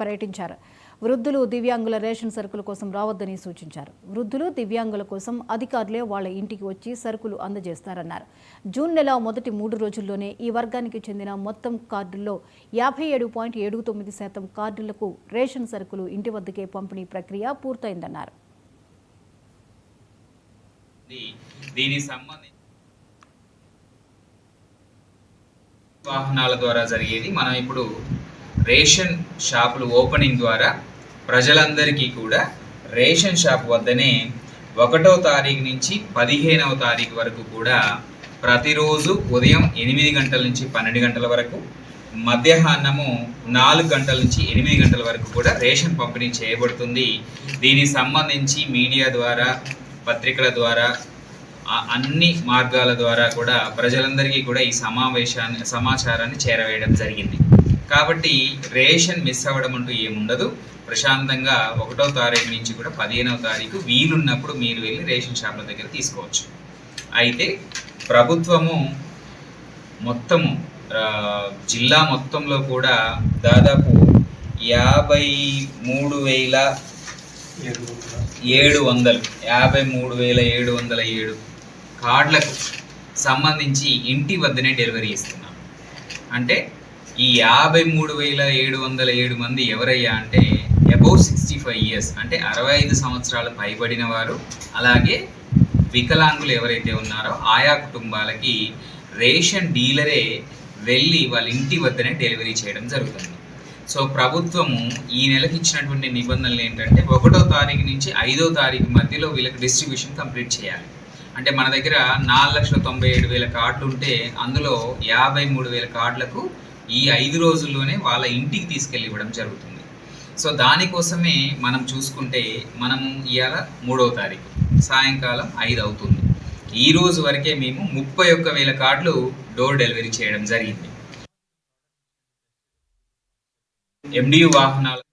పర్యటించారు. వృద్ధులు, దివ్యాంగుల రేషన్ సరుకుల కోసం రావద్దని సూచించారు. వృద్ధులు, దివ్యాంగుల కోసం అధికారులే వాళ్ల ఇంటికి వచ్చి సరుకులు అందజేస్తారన్నారు. జూన్ నెల మొదటి 3 రోజుల్లోనే ఈ వర్గానికి చెందిన మొత్తం కార్డుల్లో 57.79% కార్డులకు రేషన్ సరుకులు ఇంటి వద్దకే పంపిణీ ప్రక్రియ పూర్తయిందన్నారు. వాహనాల ద్వారా జరిగేది. మనం ఇప్పుడు రేషన్ షాపులు ఓపెనింగ్ ద్వారా ప్రజలందరికీ కూడా రేషన్ షాప్ వద్దనే 1వ తారీఖు నుంచి 15వ తారీఖు వరకు కూడా ప్రతిరోజు ఉదయం 8 గంటల నుంచి 12 గంటల వరకు, మధ్యాహ్నము 4 గంటల నుంచి 8 గంటల వరకు కూడా రేషన్ పంపిణీ చేయబడుతుంది. దీనికి సంబంధించి మీడియా ద్వారా, పత్రికల ద్వారా, అన్ని మార్గాల ద్వారా కూడా ప్రజలందరికీ కూడా ఈ సమాచారాన్ని చేరవేయడం జరిగింది. కాబట్టి రేషన్ మిస్ అవ్వడం అంటూ ఏముండదు. ప్రశాంతంగా 1వ తారీఖు నుంచి కూడా 15వ తారీఖు వీలున్నప్పుడు మీరు వెళ్ళి రేషన్ షాప్ల దగ్గర తీసుకోవచ్చు. అయితే ప్రభుత్వము మొత్తము జిల్లా మొత్తంలో కూడా దాదాపు 53,707 కార్డులకు సంబంధించి ఇంటి వద్దనే డెలివరీ ఇస్తున్నాం. అంటే ఈ 53,707 మంది ఎవరయ్యా అంటే అబౌవ్ 65 ఇయర్స్, అంటే 65 సంవత్సరాలు పైబడిన వారు, అలాగే వికలాంగులు ఎవరైతే ఉన్నారో ఆయా కుటుంబాలకి రేషన్ డీలరే వెళ్ళి వాళ్ళ ఇంటి వద్దనే డెలివరీ చేయడం జరుగుతుంది. సో ప్రభుత్వము ఈ నెలకి ఇచ్చినటువంటి నిబంధనలు ఏంటంటే 1వ తారీఖు నుంచి 5వ తారీఖు మధ్యలో వీళ్ళకి డిస్ట్రిబ్యూషన్ కంప్లీట్ చేయాలి. అంటే మన దగ్గర 4,97,000 కార్డులు ఉంటే అందులో 53,000 కార్డులకు ఈ 5 రోజుల్లోనే వాళ్ళ ఇంటికి తీసుకెళ్ళి ఇవ్వడం జరుగుతుంది. సో దానికోసమే మనం చూసుకుంటే మనము ఇవాళ 3వ తారీఖు సాయంకాలం 5 అవుతుంది. ఈ రోజు వరకే మేము 31,000 కార్డులు డోర్ డెలివరీ చేయడం జరిగింది. MDU వాహనాలు